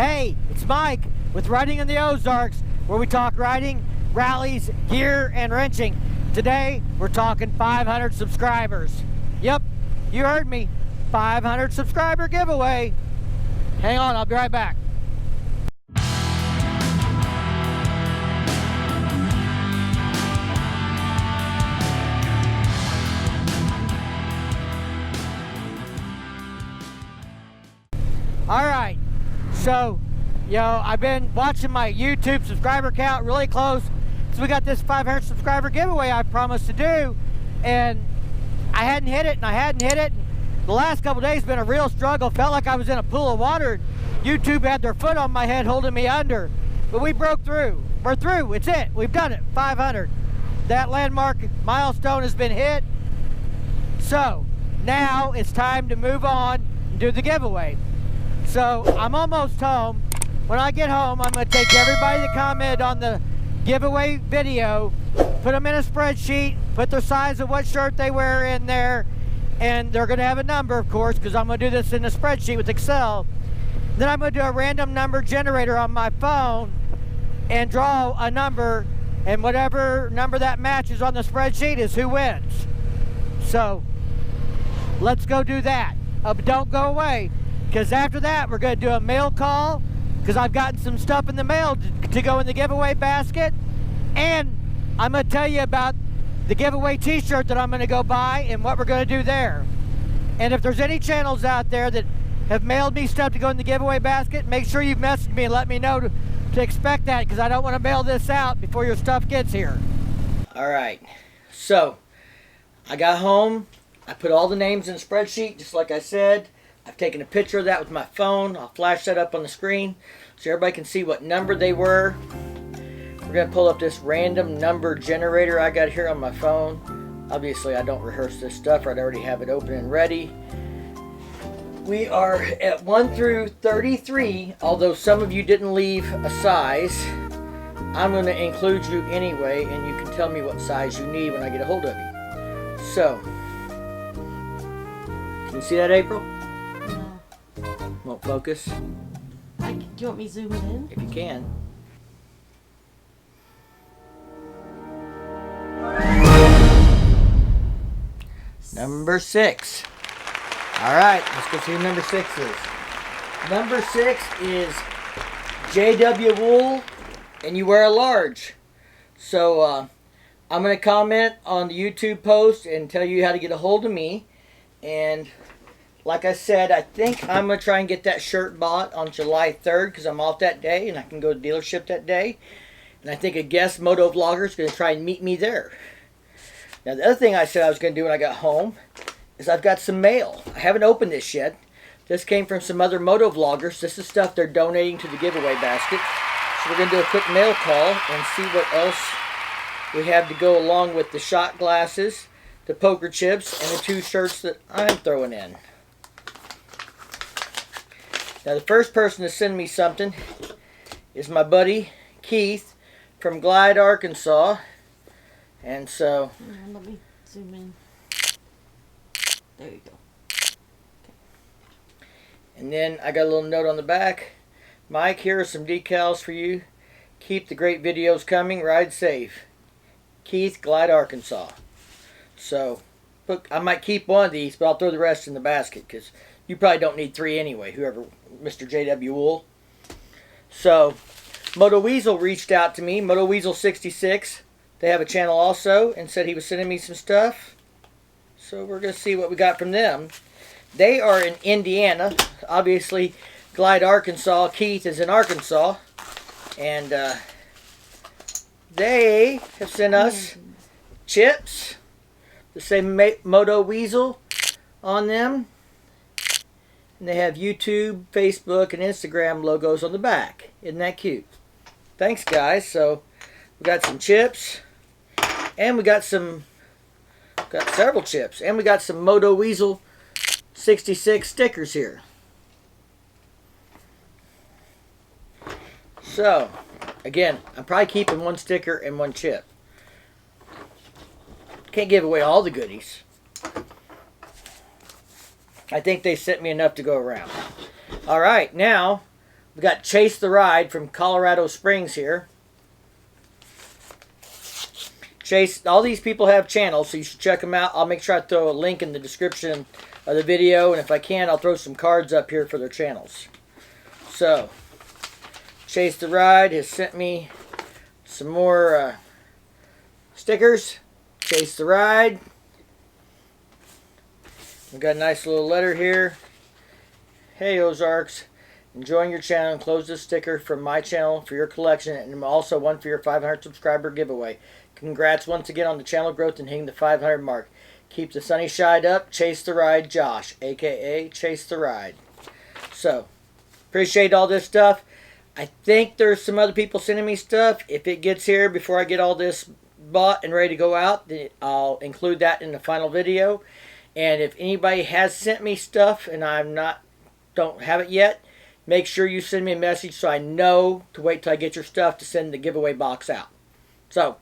Hey, it's Mike with Riding in the Ozarks, where we talk riding, rallies, gear, and wrenching. Today, we're talking 500 subscribers. Yep, you heard me. 500 subscriber giveaway. Hang on, I'll be right back. All right, so, I've been watching my YouTube subscriber count really close. So we got this 500 subscriber giveaway I promised to do, and I hadn't hit it, and I hadn't hit it. The last couple days been a real struggle. Felt like I was in a pool of water. YouTube had their foot on my head holding me under, but we broke through. We're through. It's it. We've done it. 500. That landmark milestone has been hit. So now it's time to move on and do the giveaway. So I'm almost home. When I get home, I'm going to take everybody that commented on the giveaway video, put them in a spreadsheet, put the size of what shirt they wear in there, and they're going to have a number, of course, because I'm going to do this in a spreadsheet with Excel. Then I'm going to do a random number generator on my phone and draw a number, and whatever number that matches on the spreadsheet is who wins. So let's go do that. But don't go away, because after that we're going to do a mail call, because I've gotten some stuff in the mail to go in the giveaway basket, and I'm going to tell you about the giveaway t-shirt that I'm going to go buy and what we're going to do there. And if there's any channels out there that have mailed me stuff to go in the giveaway basket, make sure you've messaged me and let me know to expect that, because I don't want to mail this out before your stuff gets here. Alright, so I got home, I put all the names in a spreadsheet just like I said. I've taken a picture of that with my phone. I'll flash that up on the screen so everybody can see what number they were. We're going to pull up this random number generator I got here on my phone. Obviously, I don't rehearse this stuff. I'd already have it open and ready. We are at 1 through 33, although some of you didn't leave a size. I'm going to include you anyway, and you can tell me what size you need when I get a hold of you. So, can you see that, April? Won't focus. Do you want me zooming in? If you can. Number 6. All right, let's go see who number 6 is. Number 6 is JW Wool, and you wear a large. So I'm going to comment on the YouTube post and tell you how to get a hold of me. And like I said, I think I'm going to try and get that shirt bought on July 3rd because I'm off that day and I can go to the dealership that day. And I think a guest moto vlogger is going to try and meet me there. Now, the other thing I said I was going to do when I got home is I've got some mail. I haven't opened this yet. This came from some other moto vloggers. This is stuff they're donating to the giveaway basket. So we're going to do a quick mail call and see what else we have to go along with the shot glasses, the poker chips, and the 2 shirts that I'm throwing in. Now, the first person to send me something is my buddy Keith from Glide, Arkansas. And so, let me zoom in. There you go. Okay. And then I got a little note on the back. Mike, here are some decals for you. Keep the great videos coming. Ride safe. Keith, Glide, Arkansas. So, look, I might keep one of these, but I'll throw the rest in the basket because you probably don't need 3 anyway, whoever, Mr. JW Wool. So, Moto Weasel reached out to me, Moto Weasel 66. They have a channel also, and said he was sending me some stuff. So we're going to see what we got from them. They are in Indiana. Obviously, Glide, Arkansas. Keith is in Arkansas. And they have sent us chips. The same Moto Weasel on them. And they have YouTube, Facebook, and Instagram logos on the back. Isn't that cute? Thanks, guys. So we got some chips. And we got several chips. And we got some Moto Weasel 66 stickers here. So, again, I'm probably keeping 1 sticker and 1 chip. Can't give away all the goodies. I think they sent me enough to go around. Alright, now We got Chase the Ride from Colorado Springs here. Chase, all these people have channels, so you should check them out. I'll make sure I throw a link in the description of the video, and if I can, I'll throw some cards up here for their channels. So, Chase the Ride has sent me some more stickers. Chase the Ride. We've got a nice little letter here. Hey Ozarks, enjoying your channel, and close this sticker from my channel for your collection, and also one for your 500 subscriber giveaway. Congrats once again on the channel growth and hitting the 500 mark. Keep the sunny side up. Chase the Ride, Josh, aka Chase the Ride. So, appreciate all this stuff. I think there's some other people sending me stuff. If it gets here before I get all this bought and ready to go out, then I'll include that in the final video. And if anybody has sent me stuff and don't have it yet, make sure you send me a message so I know to wait till I get your stuff to send the giveaway box out. So,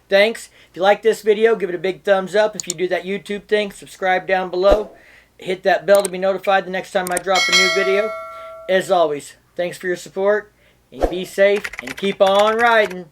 thanks. If you like this video, give it a big thumbs up. If you do that YouTube thing, subscribe down below. Hit that bell to be notified the next time I drop a new video. As always, thanks for your support. And be safe and keep on riding.